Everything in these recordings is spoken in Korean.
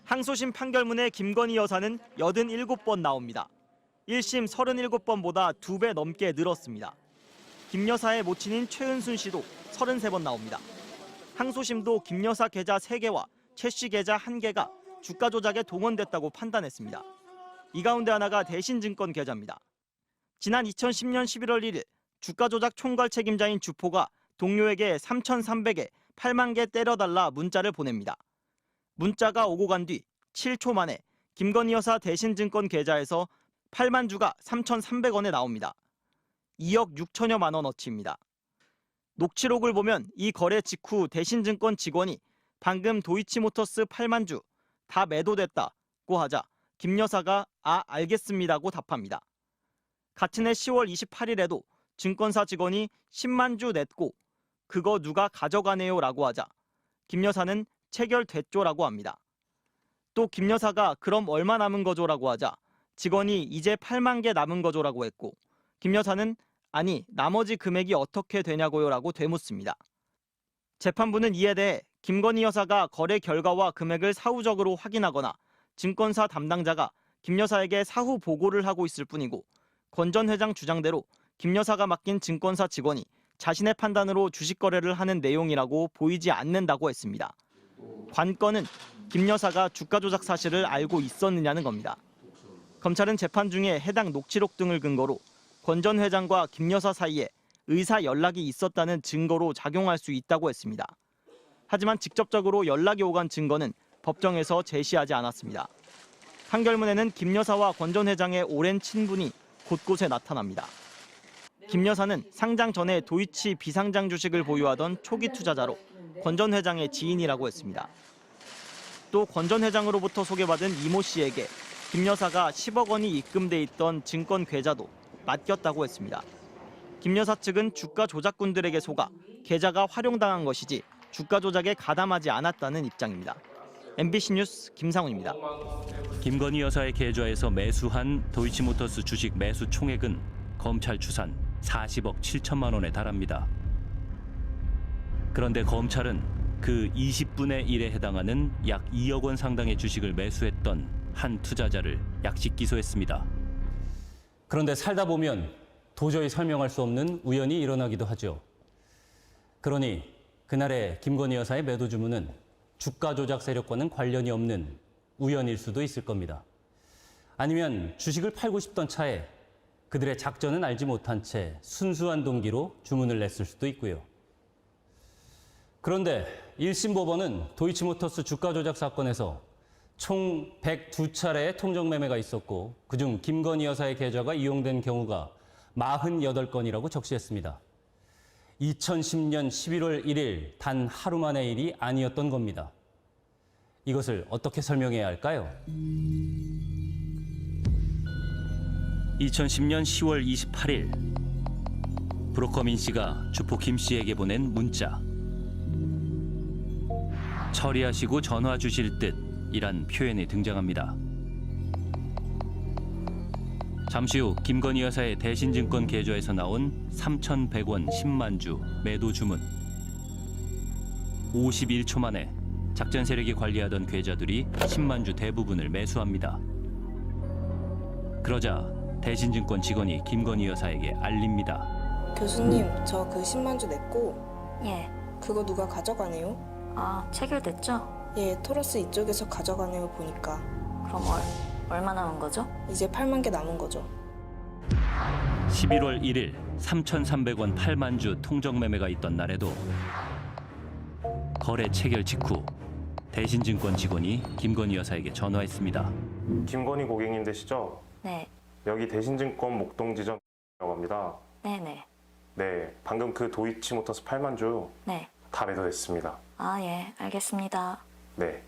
항소심 판결문에 김건희 여사는 87번 나옵니다. 1심 37번보다 2배 넘게 늘었습니다. 김 여사의 모친인 최은순 씨도 33번 나옵니다. 항소심도 김 여사 계좌 3개와 최 씨 계좌 1개가 주가 조작에 동원됐다고 판단했습니다. 이 가운데 하나가 대신증권 계좌입니다. 지난 2010년 11월 1일 주가 조작 총괄 책임자인 주포가 동료에게 3,300에 8만 개 때려달라 문자를 보냅니다. 문자가 오고 간 뒤 7초 만에 김건희 여사 대신증권 계좌에서 8만 주가 3,300원에 나옵니다. 2억 6천여만 원어치입니다. 녹취록을 보면 이 거래 직후 대신증권 직원이 방금 도이치모터스 8만 주 다 매도됐다고 하자 김 여사가 알겠습니다고 답합니다. 같은 해 10월 28일에도 증권사 직원이 10만 주 냈고 그거 누가 가져가네요라고 하자 김 여사는 체결됐죠라고 합니다. 또 김 여사가 그럼 얼마 남은 거죠라고 하자 직원이 이제 8만 개 남은 거죠라고 했고 김 여사는 아니 나머지 금액이 어떻게 되냐고요라고 되묻습니다. 재판부는 이에 대해 김건희 여사가 거래 결과와 금액을 사후적으로 확인하거나 증권사 담당자가 김 여사에게 사후 보고를 하고 있을 뿐이고 권 전 회장 주장대로 김 여사가 맡긴 증권사 직원이 자신의 판단으로 주식 거래를 하는 내용이라고 보이지 않는다고 했습니다. 관건은 김 여사가 주가 조작 사실을 알고 있었느냐는 겁니다. 검찰은 재판 중에 해당 녹취록 등을 근거로 권 전 회장과 김 여사 사이에 의사 연락이 있었다는 증거로 작용할 수 있다고 했습니다. 하지만 직접적으로 연락이 오간 증거는 법정에서 제시하지 않았습니다. 판결문에는 김 여사와 권 전 회장의 오랜 친분이 곳곳에 나타납니다. 김 여사는 상장 전에 도이치 비상장 주식을 보유하던 초기 투자자로 권 전 회장의 지인이라고 했습니다. 또 권 전 회장으로부터 소개받은 이모 씨에게 김 여사가 10억 원이 입금돼 있던 증권 계좌도 맡겼다고 했습니다. 김 여사 측은 주가 조작꾼들에게 속아 계좌가 활용당한 것이지 주가 조작에 가담하지 않았다는 입장입니다. MBC 뉴스 김상훈입니다. 김건희 여사의 계좌에서 매수한 도이치모터스 주식 매수 총액은 검찰 추산 40억 7천만 원에 달합니다. 그런데 검찰은 그 20분의 1에 해당하는 약 2억 원 상당의 주식을 매수했던 한 투자자를 약식 기소했습니다. 그런데 살다 보면 도저히 설명할 수 없는 우연이 일어나기도 하죠. 그러니 그날의 김건희 여사의 매도 주문은 주가 조작 세력과는 관련이 없는 우연일 수도 있을 겁니다. 아니면 주식을 팔고 싶던 차에 그들의 작전은 알지 못한 채 순수한 동기로 주문을 냈을 수도 있고요. 그런데 1심 법원은 도이치모터스 주가 조작 사건에서 총 102차례의 통정 매매가 있었고 그중 김건희 여사의 계좌가 이용된 경우가 48건이라고 적시했습니다. 2010년 11월 1일 단 하루 만의 일이 아니었던 겁니다. 이것을 어떻게 설명해야 할까요? 2010년 10월 28일 브로커 민 씨가 주포 김 씨에게 보낸 문자. 처리하시고 전화 주실 듯이란 표현이 등장합니다. 잠시 후 김건희 여사의 대신증권 계좌에서 나온 3,100원 10만 주 매도 주문. 51초 만에 작전 세력이 관리하던 계좌들이 10만 주 대부분을 매수합니다. 그러자 대신증권 직원이 김건희 여사에게 알립니다. 교수님, 저 그 10만 주 냈고 예. 그거 누가 가져가네요? 체결됐죠? 예, 토러스 이쪽에서 가져가네요 보니까. 그럼 얼마 남은 거죠? 이제 8만 개 남은 거죠. 11월 1일 3,300원 8만 주 통정 매매가 있던 날에도 거래 체결 직후 대신증권 직원이 김건희 여사에게 전화했습니다. 김건희 고객님 되시죠? 네. 여기 대신증권 목동지점이라고 합니다. 네네. 네, 방금 그 도이치모터스 8만 주 네. 다 매도됐습니다. 예. 알겠습니다. 네.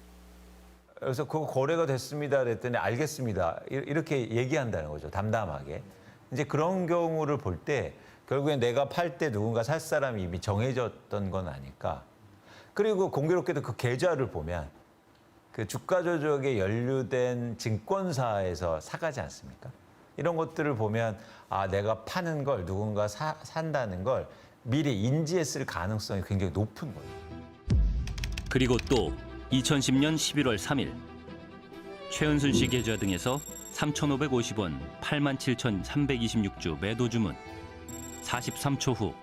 그래서 그 거래가 됐습니다 그랬더니 알겠습니다 이렇게 얘기한다는 거죠. 담담하게. 이제 그런 경우를 볼 때 결국엔 내가 팔 때 누군가 살 사람이 이미 정해졌던 건 아닐까. 그리고 공교롭게도 그 계좌를 보면 그 주가 조작에 연루된 증권사에서 사가지 않습니까? 이런 것들을 보면 내가 파는 걸 누군가 산다는 걸 미리 인지했을 가능성이 굉장히 높은 거예요. 그리고 또 2010년 11월 3일 최은순 씨 계좌 등에서 3,550원 87,326주 매도 주문. 43초 후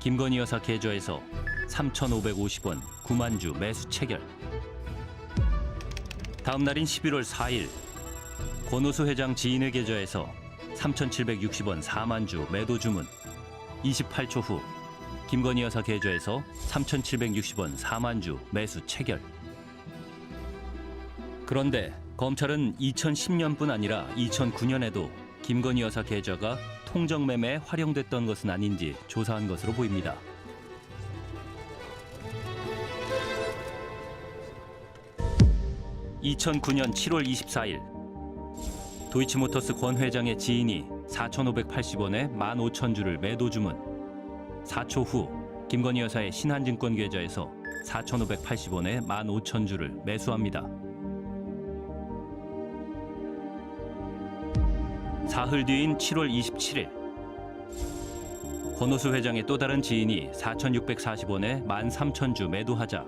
김건희 여사 계좌에서 3,550원 9만 주 매수 체결. 다음 날인 11월 4일 권오수 회장 지인의 계좌에서 3,760원 4만 주 매도 주문. 28초 후 김건희 여사 계좌에서 3,760원 4만 주 매수 체결. 그런데 검찰은 2010년뿐 아니라 2009년에도 김건희 여사 계좌가 통정 매매에 활용됐던 것은 아닌지 조사한 것으로 보입니다. (2009년 7월 24일) 도이치모터스 권 회장의 지인이 4,580원에 15,000주를 매도 주문. 4초 후 김건희 여사의 신한증권 계좌에서 4,580원에 15,000주를 매수합니다. 사흘 뒤인 7월 27일 권오수 회장의 또 다른 지인이 4,640원에 13,000주 매도하자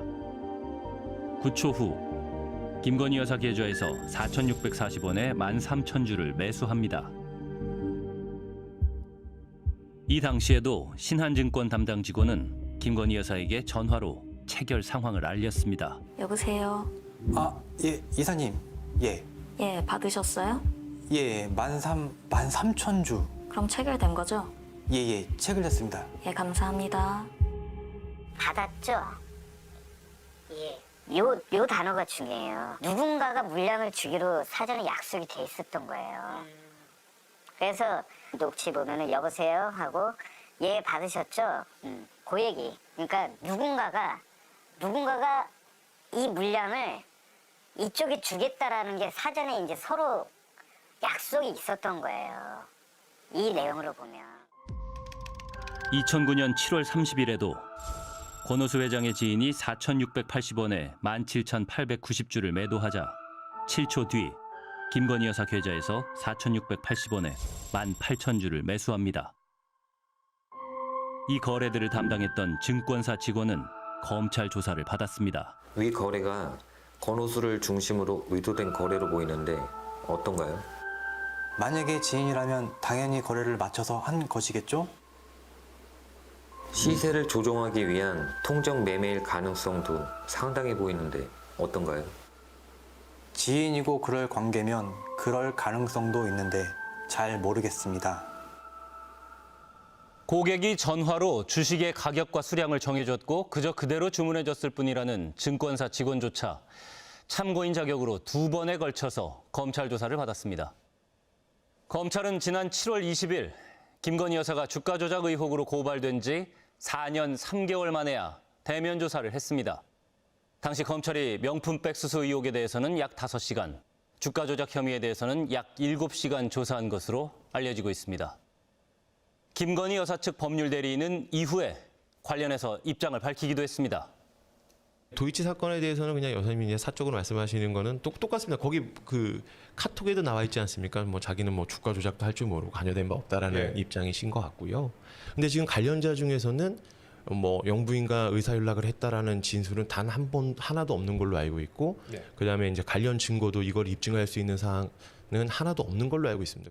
9초 후 김건희 여사 계좌에서 4,640원에 13,000주를 매수합니다. 이 당시에도 신한증권 담당 직원은 김건희 여사에게 전화로 체결 상황을 알렸습니다. 여보세요? 예, 이사님. 예. 예, 받으셨어요? 예, 13,000주. 그럼 체결된 거죠? 예, 체결됐습니다. 예, 감사합니다. 받았죠? 예. 요 단어가 중요해요. 누군가가 물량을 주기로 사전에 약속이 돼 있었던 거예요. 그래서 녹취 보면은 여보세요 하고 예 받으셨죠? 그 얘기. 그러니까 누군가가 이 물량을 이쪽에 주겠다라는 게 사전에 이제 서로 약속이 있었던 거예요. 이 내용으로 보면. 2009년 7월 30일에도 권오수 회장의 지인이 4,680원에 17,890주를 매도하자 7초 뒤 김건희 여사 계좌에서 4,680원에 18,000주를 매수합니다. 이 거래들을 담당했던 증권사 직원은 검찰 조사를 받았습니다. 위 거래가 권오수를 중심으로 의도된 거래로 보이는데 어떤가요? 만약에 지인이라면 당연히 거래를 맞춰서 한 것이겠죠? 시세를 조정하기 위한 통정 매매일 가능성도 상당해 보이는데 어떤가요? 지인이고 그럴 관계면 그럴 가능성도 있는데 잘 모르겠습니다. 고객이 전화로 주식의 가격과 수량을 정해줬고 그저 그대로 주문해줬을 뿐이라는 증권사 직원조차 참고인 자격으로 2번에 걸쳐서 검찰 조사를 받았습니다. 검찰은 지난 7월 20일 김건희 여사가 주가 조작 의혹으로 고발된 지 4년 3개월 만에야 대면 조사를 했습니다. 당시 검찰이 명품백 수수 의혹에 대해서는 약 5시간, 주가 조작 혐의에 대해서는 약 7시간 조사한 것으로 알려지고 있습니다. 김건희 여사 측 법률 대리인은 이후에 관련해서 입장을 밝히기도 했습니다. 도이치 사건에 대해서는 그냥 여사님이 사적으로 말씀하시는 거는 똑같습니다. 거기 그 카톡에도 나와 있지 않습니까? 뭐 자기는 뭐 주가 조작도 할 줄 모르고 관여된 바 없다라는 입장이신 것 같고요. 근데 지금 관련자 중에서는 뭐 영부인과 의사 연락을 했다라는 진술은 단 한 번 하나도 없는 걸로 알고 있고, 그다음에 이제 관련 증거도 이걸 입증할 수 있는 사항은 하나도 없는 걸로 알고 있습니다.